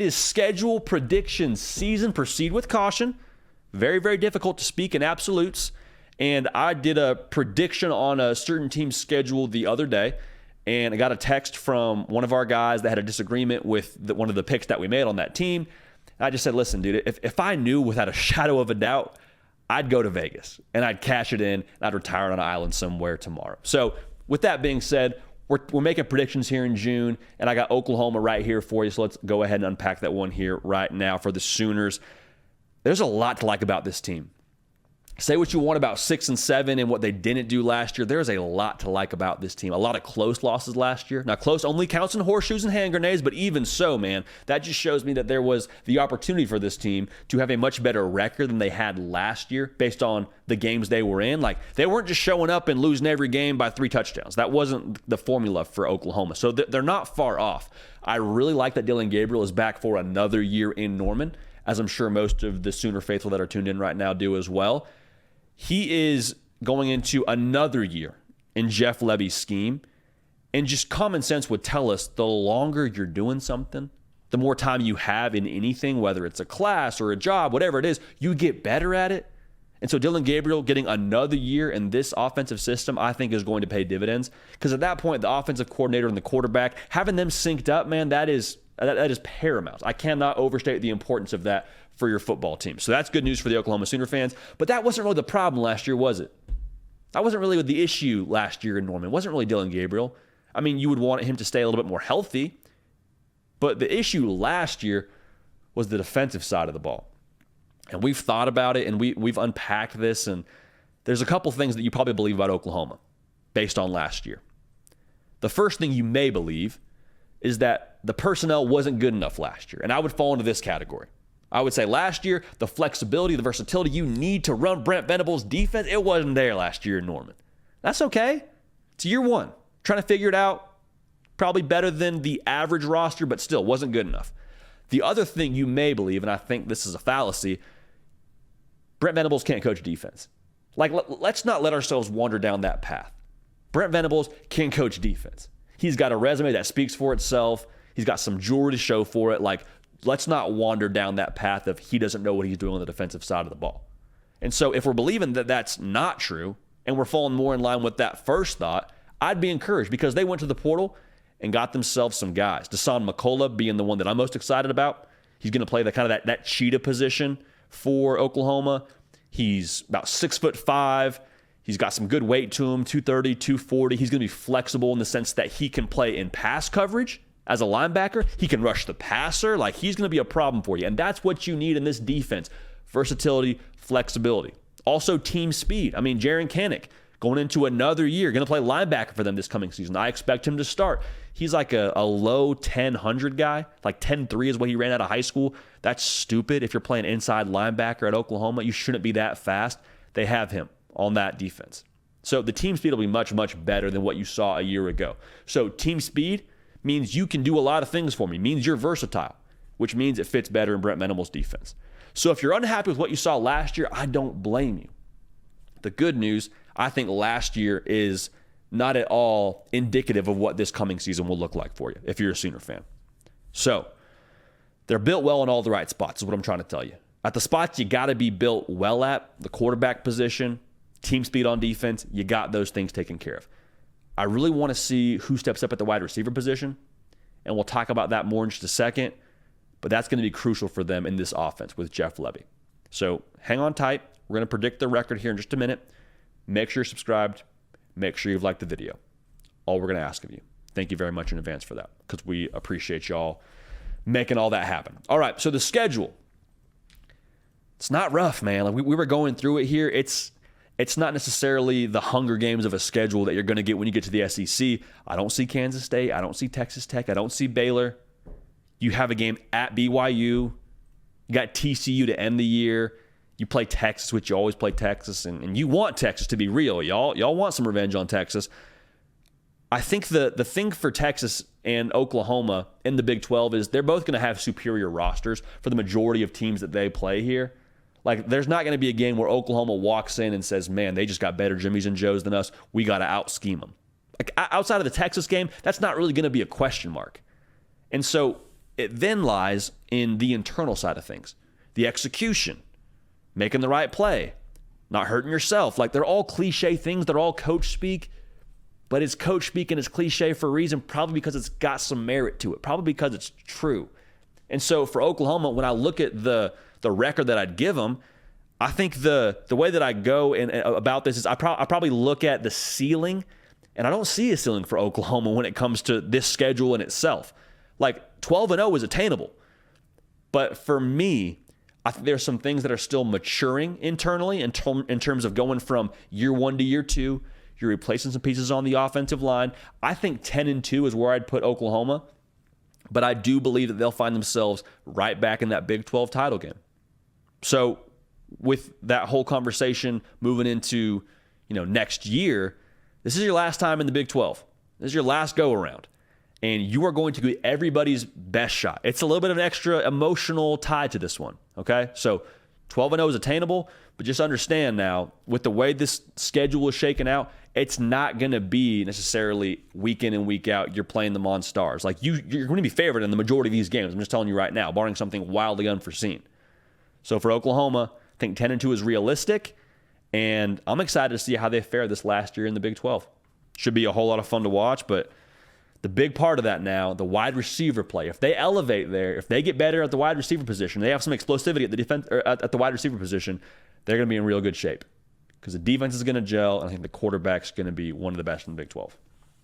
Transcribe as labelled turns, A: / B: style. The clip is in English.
A: it is schedule prediction season. Proceed with caution. Very, very difficult to speak in absolutes. And I did a prediction on a certain team's schedule the other day, and I got a text from one of our guys that had a disagreement with one of the picks that we made on that team. I just said, listen, dude, if I knew without a shadow of a doubt, I'd go to Vegas, and I'd cash it in, and I'd retire on an island somewhere tomorrow. So with that being said, we're making predictions here in June, and I got Oklahoma right here for you, so let's go ahead and unpack that one here right now for the Sooners. There's a lot to like about this team. Say what you want about 6 and 7 and what they didn't do last year. There's a lot to like about this team. A lot of close losses last year. Now, close only counts in horseshoes and hand grenades, but even so, man, that just shows me that there was the opportunity for this team to have a much better record than they had last year based on the games they were in. Like, they weren't just showing up and losing every game by 3 touchdowns. That wasn't the formula for Oklahoma. So they're not far off. I really like that Dillon Gabriel is back for another year in Norman, as I'm sure most of the Sooner faithful that are tuned in right now do as well. He is going into another year in Jeff Lebby's scheme, and just common sense would tell us the longer you're doing something, the more time you have in anything, whether it's a class or a job, whatever it is, you get better at it. And so Dillon Gabriel getting another year in this offensive system, I think is going to pay dividends, because at that point, the offensive coordinator and the quarterback, having them synced up, man, that is paramount. I cannot overstate the importance of that for your football team. So that's good news for the Oklahoma Sooner fans. But that wasn't really the problem last year, was it? That wasn't really the issue last year in Norman. It wasn't really Dillon Gabriel. I mean, you would want him to stay a little bit more healthy. But the issue last year was the defensive side of the ball. And we've thought about it, and we've unpacked this. And there's a couple things that you probably believe about Oklahoma based on last year. The first thing you may believe is that the personnel wasn't good enough last year. And I would fall into this category. I would say last year, the flexibility, the versatility you need to run Brent Venables' defense, it wasn't there last year in Norman. That's okay. It's year one. Trying to figure it out. Probably better than the average roster, but still wasn't good enough. The other thing you may believe, and I think this is a fallacy, Brent Venables can't coach defense. Like, let's not let ourselves wander down that path. Brent Venables can coach defense. He's got a resume that speaks for itself. He's got some jewelry to show for it. Like, let's not wander down that path of he doesn't know what he's doing on the defensive side of the ball. And so if we're believing that that's not true and we're falling more in line with that first thought, I'd be encouraged, because they went to the portal and got themselves some guys. Deshaun McCullough being the one that I'm most excited about. He's going to play the kind of that cheetah position for Oklahoma. He's about 6'5". He's got some good weight to him, 230, 240. He's going to be flexible in the sense that he can play in pass coverage as a linebacker. He can rush the passer. Like, he's going to be a problem for you. And that's what you need in this defense. Versatility, flexibility. Also, team speed. I mean, Jaren Kanak going into another year, going to play linebacker for them this coming season. I expect him to start. He's like a low 1,000 guy. Like 10.3 is what he ran out of high school. That's stupid. If you're playing inside linebacker at Oklahoma, you shouldn't be that fast. They have him on that defense. So the team speed will be much, much better than what you saw a year ago. So team speed means you can do a lot of things for me. Means you're versatile, which means it fits better in Brent Venables' defense. So if you're unhappy with what you saw last year, I don't blame you. The good news, I think last year is not at all indicative of what this coming season will look like for you if you're a Sooner fan. So they're built well in all the right spots is what I'm trying to tell you. At the spots you got to be built well at, the quarterback position, team speed on defense, you got those things taken care of. I really want to see who steps up at the wide receiver position, and we'll talk about that more in just a second, but that's going to be crucial for them in this offense with Jeff Lebby. So hang on tight. We're going to predict the record here in just a minute. Make sure you're subscribed. Make sure you've liked the video. All we're going to ask of you. Thank you very much in advance for that, because we appreciate y'all making all that happen. All right, so the schedule. It's not rough, man. Like we were going through it here. It's not necessarily the Hunger Games of a schedule that you're going to get when you get to the SEC. I don't see Kansas State. I don't see Texas Tech. I don't see Baylor. You have a game at BYU. You got TCU to end the year. You play Texas, which you always play Texas, and you want Texas to be real. Y'all want some revenge on Texas. I think the thing for Texas and Oklahoma in the Big 12 is they're both going to have superior rosters for the majority of teams that they play here. Like, there's not going to be a game where Oklahoma walks in and says, man, they just got better Jimmies and Joes than us. We got to out-scheme them. Like, outside of the Texas game, that's not really going to be a question mark. And so It then lies in the internal side of things, the execution, making the right play, not hurting yourself. Like, they're all cliche things. They're all coach speak, but it's coach speak and it's cliche for a reason, probably because it's got some merit to it, probably because it's true. And so for Oklahoma, when I look at the record that I'd give them, I think the way that I go about this is I probably look at the ceiling, and I don't see a ceiling for Oklahoma when it comes to this schedule in itself. Like, 12-0 is attainable. But for me, I think there's some things that are still maturing internally in terms of going from year one to year two. You're replacing some pieces on the offensive line. I think 10-2 is where I'd put Oklahoma. But I do believe that they'll find themselves right back in that Big 12 title game. So with that whole conversation moving into, next year, this is your last time in the Big 12. This is your last go around. And you are going to get everybody's best shot. It's a little bit of an extra emotional tie to this one, okay? So 12-0 is attainable, but just understand now, with the way this schedule is shaken out, it's not going to be necessarily week in and week out you're playing the Monstars. Like, you're going to be favored in the majority of these games. I'm just telling you right now, barring something wildly unforeseen. So for Oklahoma, I think 10-2 is realistic, and I'm excited to see how they fare this last year in the Big 12. Should be a whole lot of fun to watch, but the big part of that now, the wide receiver play. If they elevate there, if they get better at the wide receiver position, they have some explosivity at the defense or at the wide receiver position, they're going to be in real good shape because the defense is going to gel, and I think the quarterback's going to be one of the best in the Big 12.